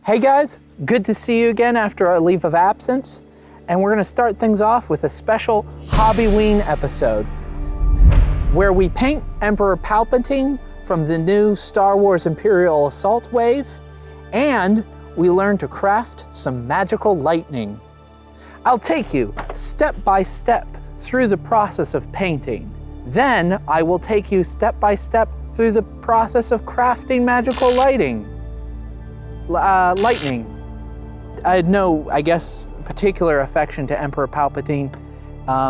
Hey guys, good to see you again after our leave of absence. And we're gonna start things off with a special Hobbyween episode where we paint Emperor Palpatine from the new Star Wars Imperial Assault Wave, and we learn to craft some magical lightning. I'll take you step by step through the process of painting. Then I will take you step by step through the process of crafting magical lightning. I had no, I guess, particular affection to Emperor Palpatine.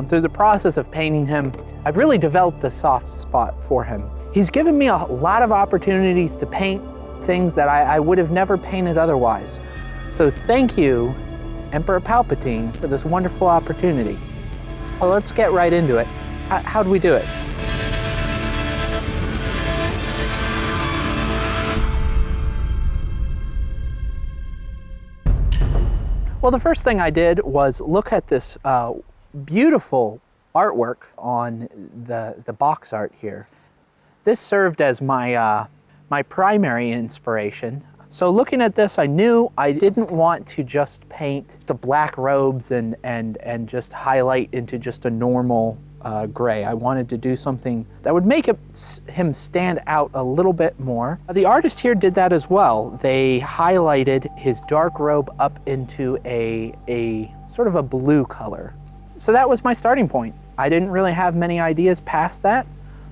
Through the process of painting him, I've really developed a soft spot for him. He's given me a lot of opportunities to paint things that I would have never painted otherwise. So thank you, Emperor Palpatine, for this wonderful opportunity. Well, let's get right into it. How do we do it? Well, the first thing I did was look at this beautiful artwork on the box art here. This served as my primary inspiration. So looking at this, I knew I didn't want to just paint the black robes and just highlight into just a normal gray. I wanted to do something that would make him stand out a little bit more. The artist here did that as well. They highlighted his dark robe up into a sort of a blue color. So that was my starting point. I didn't really have many ideas past that,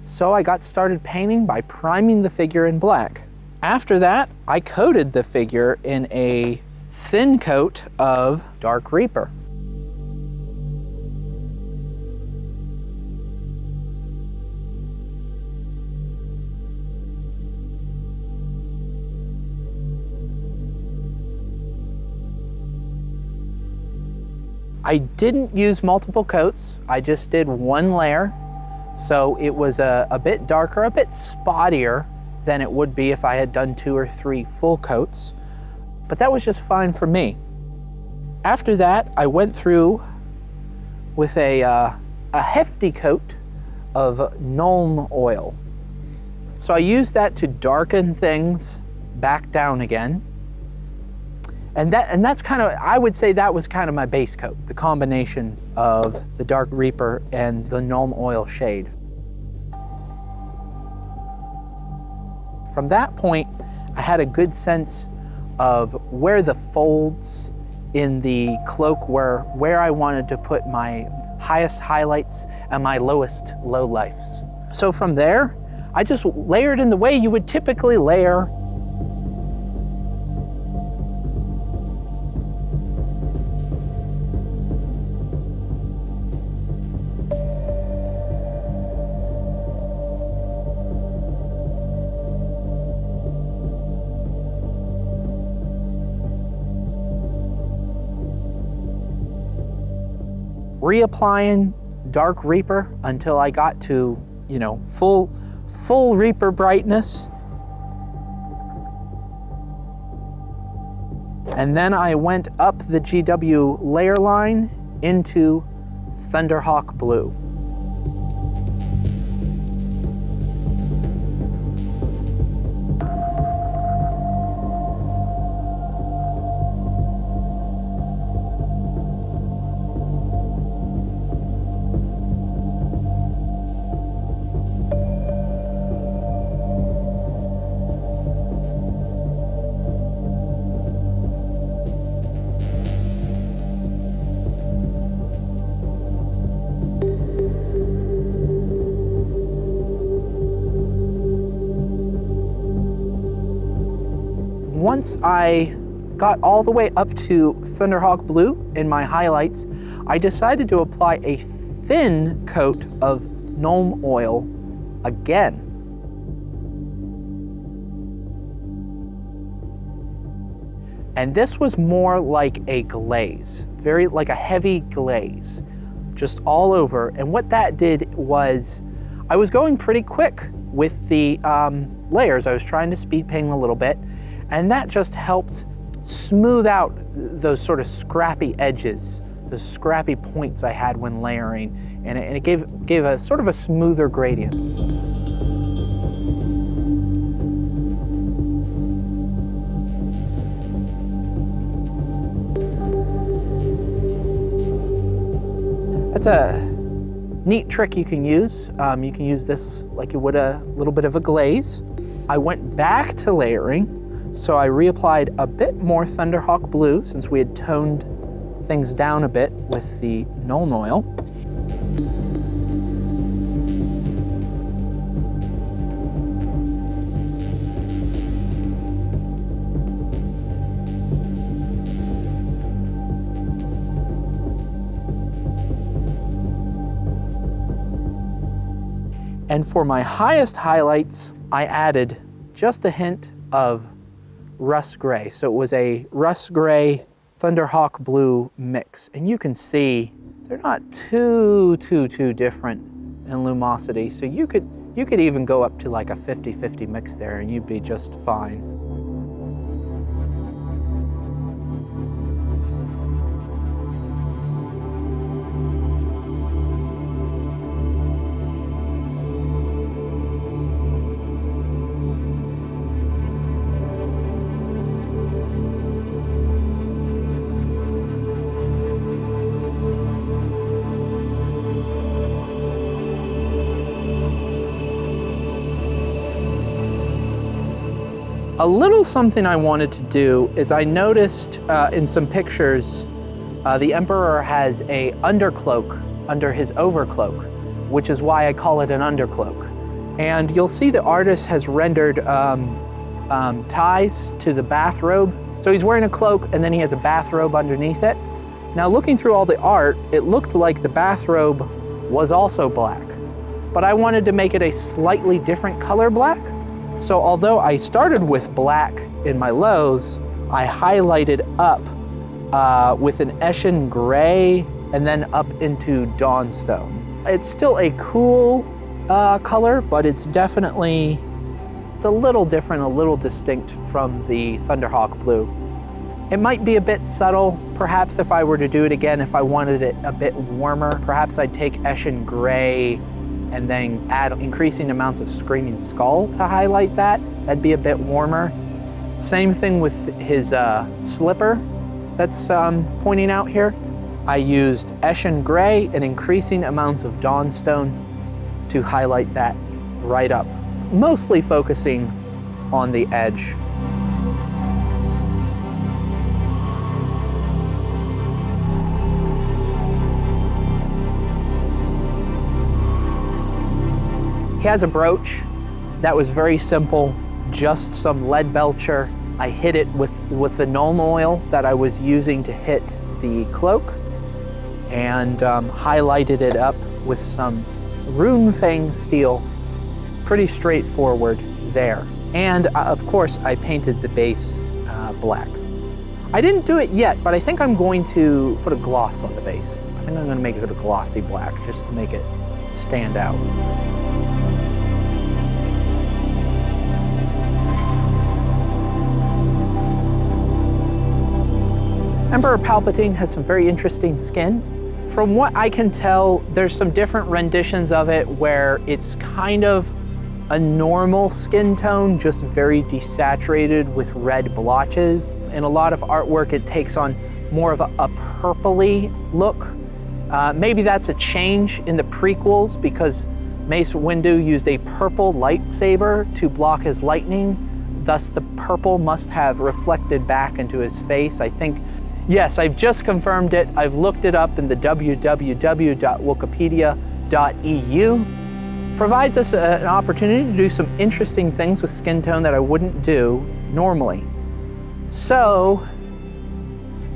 so I got started painting by priming the figure in black. After that, I coated the figure in a thin coat of Dark Reaper. I didn't use multiple coats, I just did one layer, so it was a bit darker, a bit spottier than it would be if I had done 2 or 3 full coats, but that was just fine for me. After that, I went through with a hefty coat of Nuln oil. So I used that to darken things back down again. And that's kind of, I would say that was kind of my base coat, the combination of the Dark Reaper and the Nuln oil shade. From that point, I had a good sense of where the folds in the cloak were, where I wanted to put my highest highlights and my lowest lowlifes. So from there, I just layered in the way you would typically layer. Reapplying Dark Reaper until I got to, full Reaper brightness. And then I went up the GW layer line into Thunderhawk Blue. Once I got all the way up to Thunderhawk Blue in my highlights, I decided to apply a thin coat of Nuln oil again. And this was more like a glaze, very like a heavy glaze, just all over. And what that did was, I was going pretty quick with the layers. I was trying to speed paint a little bit, and that just helped smooth out those sort of scrappy edges, the scrappy points I had when layering, and it gave a sort of a smoother gradient. That's a neat trick you can use. You can use this like you would a little bit of a glaze. I went back to layering, so I reapplied a bit more Thunderhawk blue since we had toned things down a bit with the Nuln Oil. And for my highest highlights, I added just a hint of rust gray. So it was a rust gray Thunderhawk blue mix. And you can see they're not too different in lumosity. So you could even go up to like a 50-50 mix there and you'd be just fine. A little something I wanted to do is I noticed in some pictures, the Emperor has a undercloak under his overcloak, which is why I call it an undercloak. And you'll see the artist has rendered ties to the bathrobe. So he's wearing a cloak and then he has a bathrobe underneath it. Now looking through all the art, it looked like the bathrobe was also black, but I wanted to make it a slightly different color black. So although I started with black in my lows, I highlighted up with an Eshin gray and then up into Dawnstone. It's still a cool color, but it's definitely, it's a little different, a little distinct from the Thunderhawk blue. It might be a bit subtle. Perhaps if I were to do it again, if I wanted it a bit warmer, perhaps I'd take Eshin gray and then add increasing amounts of Screaming Skull to highlight that. That'd be a bit warmer. Same thing with his slipper that's pointing out here. I used Eshin Gray and increasing amounts of Dawnstone to highlight that right up, mostly focusing on the edge. He has a brooch that was very simple, just some lead belcher. I hit it with the Nuln Oil that I was using to hit the cloak and highlighted it up with some Rune Fang steel. Pretty straightforward there. And of course, I painted the base black. I didn't do it yet, but I think I'm going to put a gloss on the base. I think I'm going to make it a glossy black just to make it stand out. Emperor Palpatine has some very interesting skin. From what I can tell, there's some different renditions of it where it's kind of a normal skin tone, just very desaturated with red blotches. In a lot of artwork, it takes on more of a purpley look. Maybe that's a change in the prequels because Mace Windu used a purple lightsaber to block his lightning. Thus, the purple must have reflected back into his face. I think, yes, I've just confirmed it. I've looked it up in the www.wikipedia.eu. Provides us an opportunity to do some interesting things with skin tone that I wouldn't do normally. So,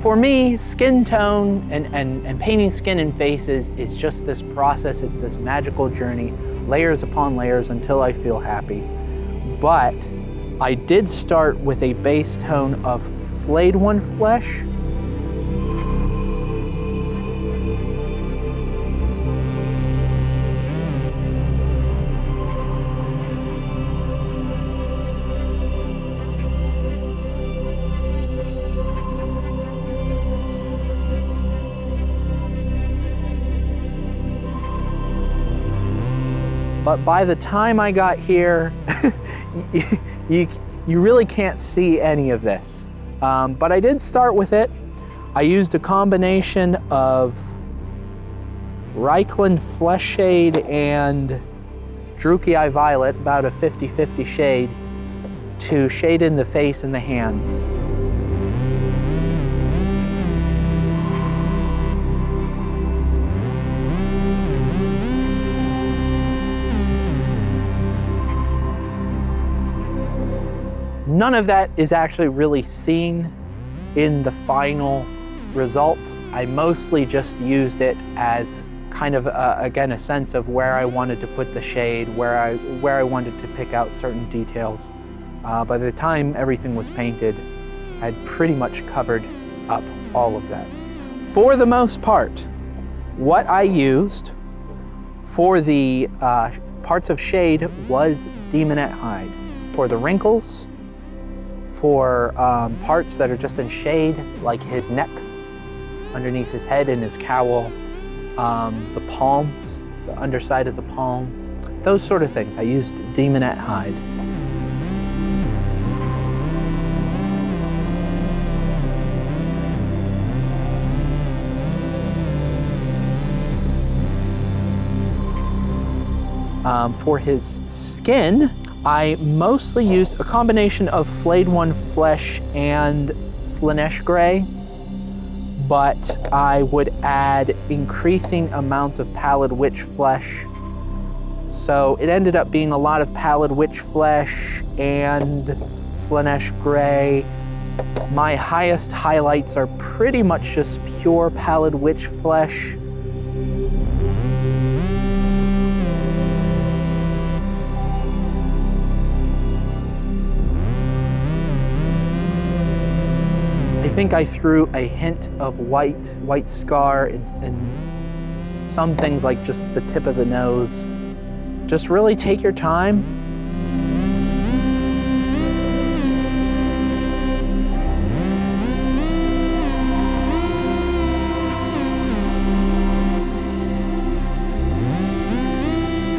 for me, skin tone and painting skin and faces is just this process. It's this magical journey, layers upon layers until I feel happy. But I did start with a base tone of Flayed One Flesh. But by the time I got here, you really can't see any of this. But I did start with it. I used a combination of Reikland Flesh Shade and Druchii Eye Violet, about a 50-50 shade, to shade in the face and the hands. None of that is actually really seen in the final result. I mostly just used it as kind of, again, a sense of where I wanted to put the shade, where I wanted to pick out certain details. By the time everything was painted, I'd pretty much covered up all of that. For the most part, what I used for the parts of shade was Daemonette Hide. For the wrinkles, for parts that are just in shade, like his neck, underneath his head and his cowl, the palms, the underside of the palms, those sort of things. I used Daemonette Hide. For his skin, I mostly used a combination of Flayed One Flesh and Slaanesh Gray, but I would add increasing amounts of Pallid Witch Flesh. So it ended up being a lot of Pallid Witch Flesh and Slaanesh Gray. My highest highlights are pretty much just pure Pallid Witch Flesh. I think I threw a hint of white scar and some things like just the tip of the nose. Just really take your time.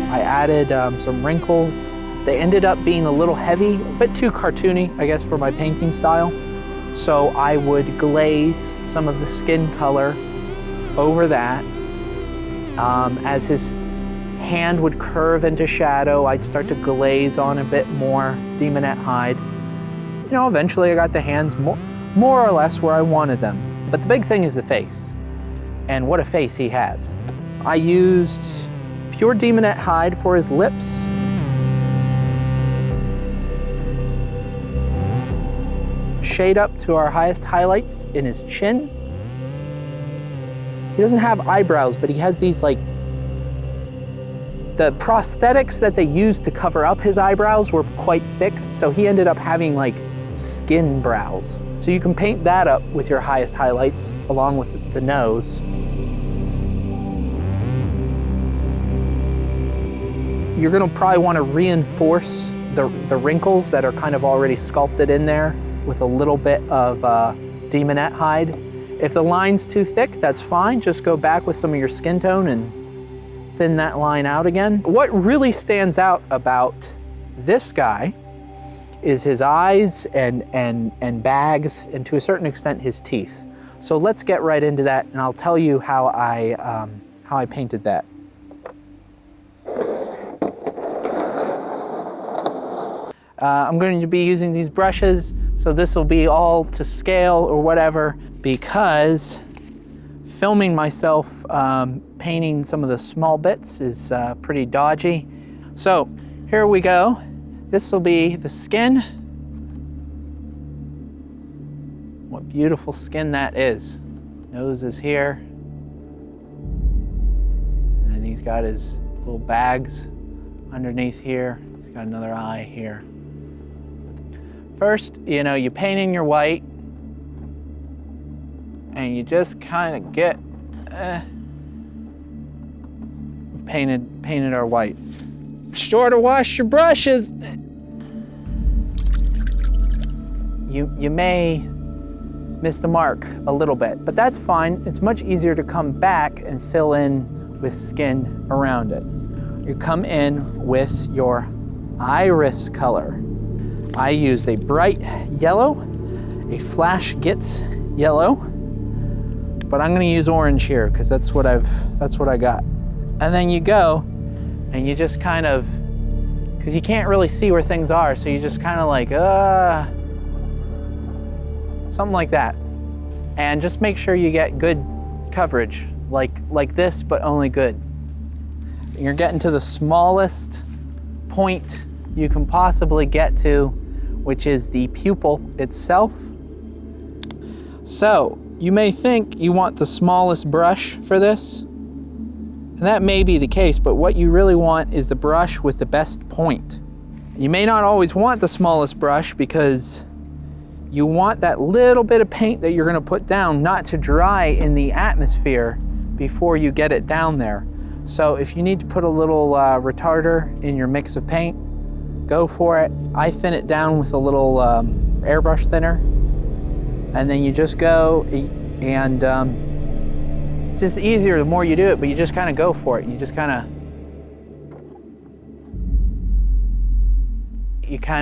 I added some wrinkles. They ended up being a little heavy, a bit too cartoony, I guess, for my painting style. So I would glaze some of the skin color over that. As his hand would curve into shadow, I'd start to glaze on a bit more Daemonette Hide. You know, eventually I got the hands more or less where I wanted them. But the big thing is the face, and what a face he has. I used pure Daemonette Hide for his lips. Shade up to our highest highlights in his chin. He doesn't have eyebrows, but he has these like, the prosthetics that they used to cover up his eyebrows were quite thick, so he ended up having like skin brows. So you can paint that up with your highest highlights along with the nose. You're gonna probably wanna reinforce the wrinkles that are kind of already sculpted in there with a little bit of Daemonette Hide. If the line's too thick, that's fine. Just go back with some of your skin tone and thin that line out again. What really stands out about this guy is his eyes and bags, and to a certain extent his teeth. So let's get right into that, and I'll tell you how I painted that. I'm going to be using these brushes. So this will be all to scale or whatever, because filming myself painting some of the small bits is pretty dodgy. So here we go. This will be the skin. What beautiful skin that is. Nose is here. And then he's got his little bags underneath here. He's got another eye here. First, you know, you paint in your white, and you just kind of get, painted our white. Sure to wash your brushes. You may miss the mark a little bit, but that's fine. It's much easier to come back and fill in with skin around it. You come in with your iris color. I used a bright yellow, a Flash Gits yellow, perfect, but I'm gonna use orange here because that's what I got. And then you go and you just kind of, because you can't really see where things are, so you just kind of like, something like that. And just make sure you get good coverage, like this, but only good. You're getting to the smallest point you can possibly get to, which is the pupil itself. So you may think you want the smallest brush for this, and that may be the case, but what you really want is the brush with the best point. You may not always want the smallest brush because you want that little bit of paint that you're gonna put down not to dry in the atmosphere before you get it down there. So if you need to put a little retarder in your mix of paint, go for it. I thin it down with a little airbrush thinner, and then you just go and it's just easier the more you do it, but you just kind of go for it. You just kind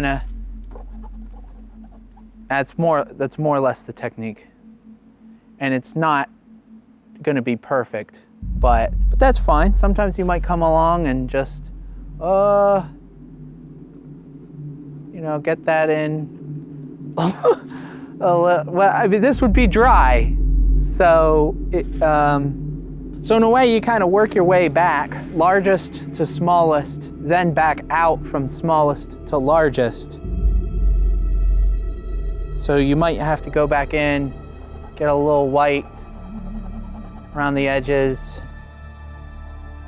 of, that's more or less the technique. And it's not gonna be perfect, but that's fine. Sometimes you might come along and just, get that in. Well, I mean, this would be dry. So, so in a way you kind of work your way back, largest to smallest, then back out from smallest to largest. So you might have to go back in, get a little white around the edges,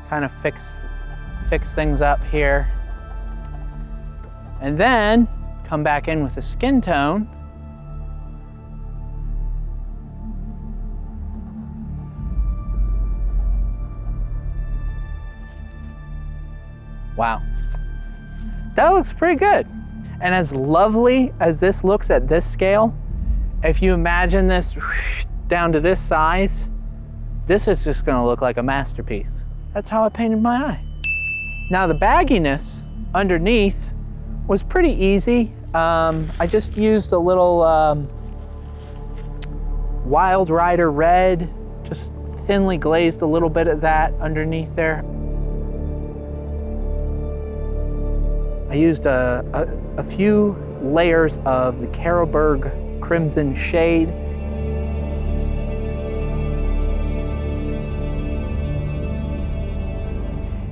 kind of fix things up here. And then come back in with the skin tone. Wow, that looks pretty good. And as lovely as this looks at this scale, if you imagine this down to this size, this is just gonna look like a masterpiece. That's how I painted my eye. Now the bagginess underneath was pretty easy. I just used a little Wild Rider red, just thinly glazed a little bit of that underneath there. I used a few layers of the Carroburg Crimson shade.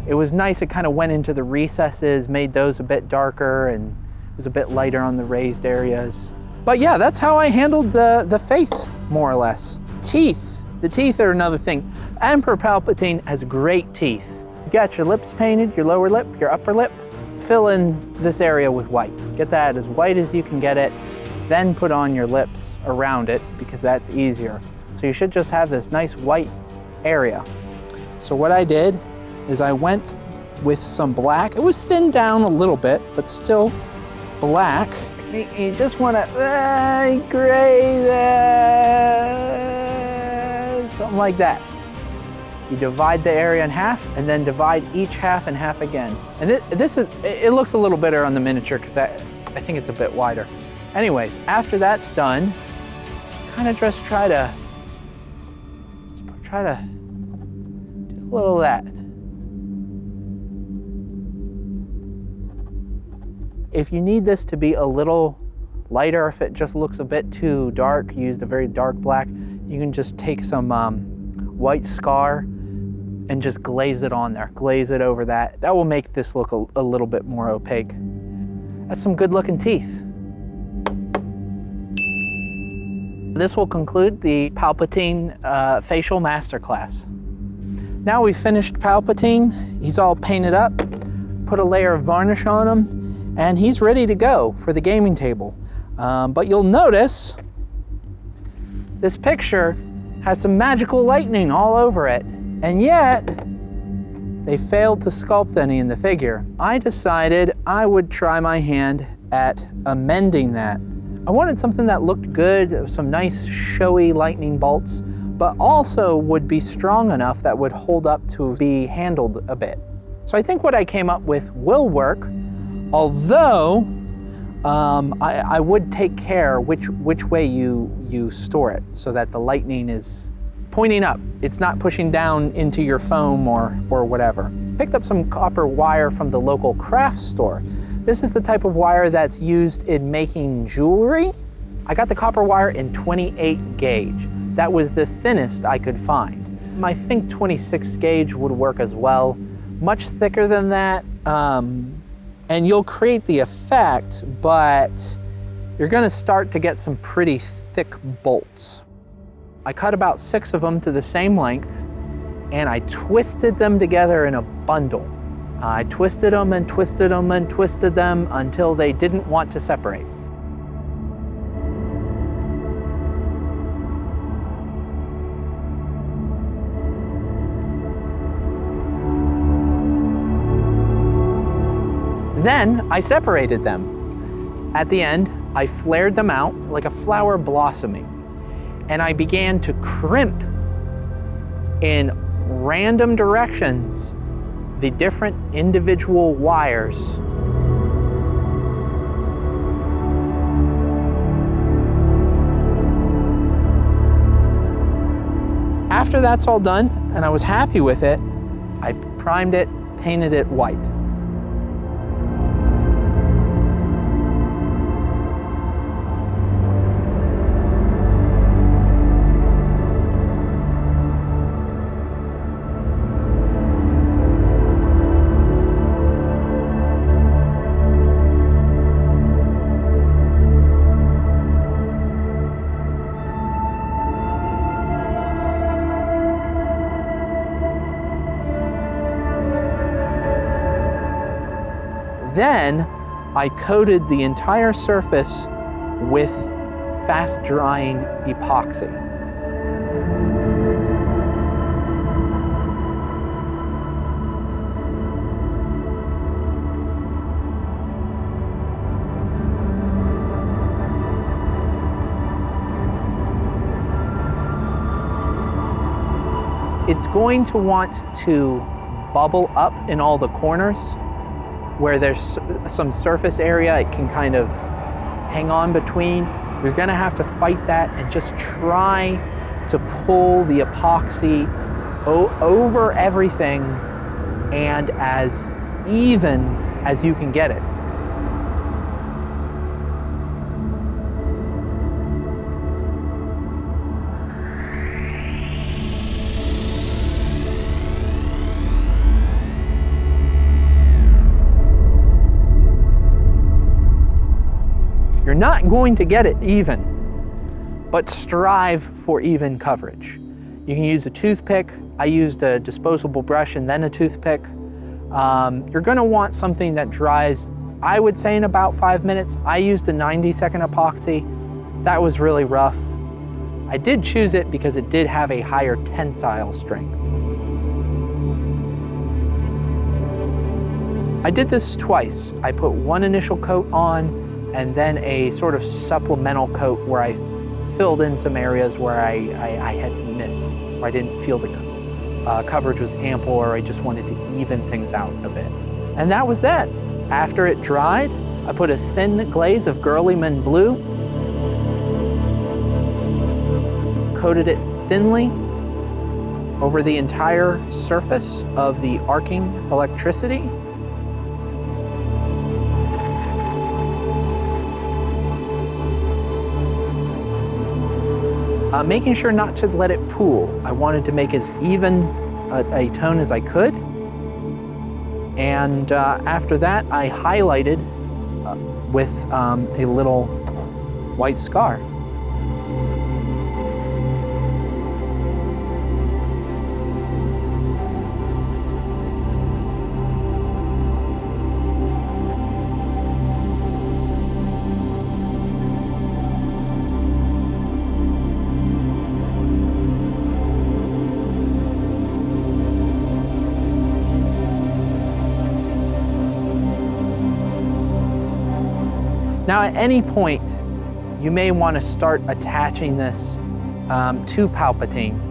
It was nice, it kind of went into the recesses, made those a bit darker, and it was a bit lighter on the raised areas. But yeah, that's how I handled the face, more or less. Teeth. The teeth are another thing. Emperor Palpatine has great teeth. You got your lips painted, your lower lip, your upper lip. Fill in this area with white. Get that as white as you can get it, then put on your lips around it because that's easier. So you should just have this nice white area. So what I did is I went with some black. It was thinned down a little bit, but still black. You just want to gray that, something like that. You divide the area in half and then divide each half in half again. And it looks a little better on the miniature because I think it's a bit wider. Anyways, after that's done, kind of just try to do a little of that. If you need this to be a little lighter, if it just looks a bit too dark, you used a very dark black, you can just take some white scar and just glaze it on there. Glaze it over that. That will make this look a little bit more opaque. That's some good looking teeth. This will conclude the Palpatine facial masterclass. Now we've finished Palpatine. He's all painted up, put a layer of varnish on him, and he's ready to go for the gaming table. But you'll notice this picture has some magical lightning all over it, and yet they failed to sculpt any in the figure. I decided I would try my hand at amending that. I wanted something that looked good, some nice showy lightning bolts, but also would be strong enough that would hold up to be handled a bit. So I think what I came up with will work, although I would take care which way you store it so that the lightning is pointing up. It's not pushing down into your foam or whatever. Picked up some copper wire from the local craft store. This is the type of wire that's used in making jewelry. I got the copper wire in 28 gauge. That was the thinnest I could find. I think 26 gauge would work as well. Much thicker than that, and you'll create the effect, but you're gonna start to get some pretty thick bolts. I cut about 6 of them to the same length, and I twisted them together in a bundle. I twisted them and twisted them and twisted them until they didn't want to separate. Then I separated them. At the end, I flared them out like a flower blossoming, and I began to crimp in random directions the different individual wires. After that's all done, and I was happy with it, I primed it, painted it white. Then I coated the entire surface with fast drying epoxy. It's going to want to bubble up in all the corners. Where there's some surface area it can kind of hang on between. You're gonna have to fight that and just try to pull the epoxy over everything and as even as you can get it. You're not going to get it even, but strive for even coverage. You can use a toothpick. I used a disposable brush and then a toothpick. You're gonna want something that dries, I would say, in about 5 minutes. I used a 90-second epoxy. That was really rough. I did choose it because it did have a higher tensile strength. I did this twice. I put one initial coat on and then a sort of supplemental coat where I filled in some areas where I had missed, where I didn't feel the coverage was ample, or I just wanted to even things out a bit. And that was that. After it dried, I put a thin glaze of Girlyman Blue, coated it thinly over the entire surface of the arcing electricity. Making sure not to let it pool. I wanted to make as even a tone as I could. And after that, I highlighted with a little white scar. Now, at any point, you may want to start attaching this to Palpatine.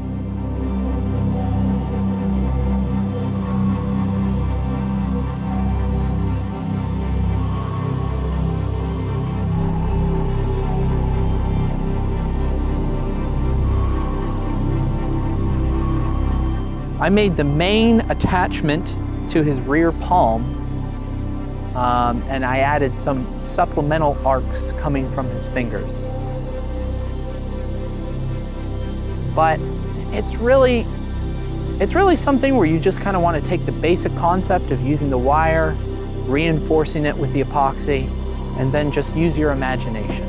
I made the main attachment to his rear palm, and I added some supplemental arcs coming from his fingers. But it's really something where you just kind of want to take the basic concept of using the wire, reinforcing it with the epoxy, and then just use your imagination.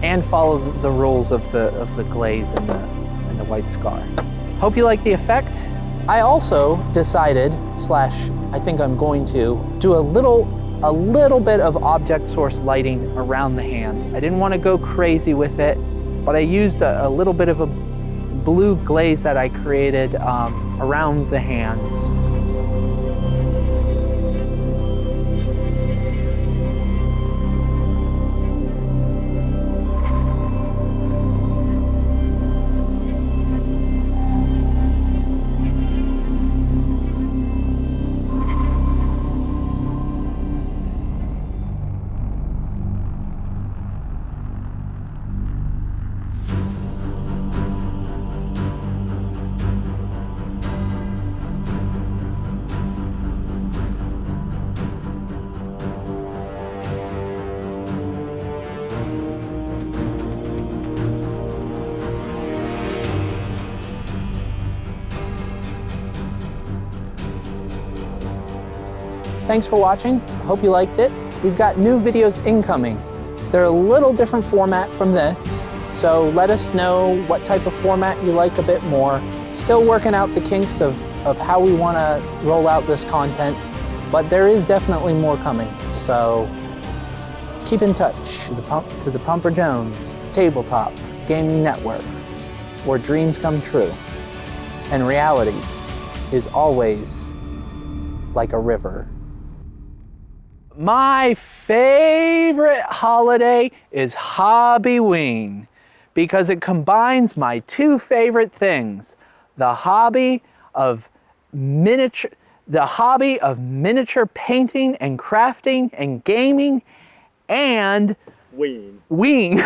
And follow the rules of the glaze and the white scar. Hope you like the effect. I also decided, I think I'm going to, do a little bit of object source lighting around the hands. I didn't want to go crazy with it, but I used a little bit of a blue glaze that I created around the hands. Thanks for watching. Hope you liked it. We've got new videos incoming. They're a little different format from this, so let us know what type of format you like a bit more. Still working out the kinks of how we want to roll out this content, but there is definitely more coming. So keep in touch to the Pumper Jones Tabletop Gaming Network, where dreams come true and reality is always like a river. My favorite holiday is Hobbyween because it combines my two favorite things, the hobby of miniature painting and crafting and gaming, and Ween.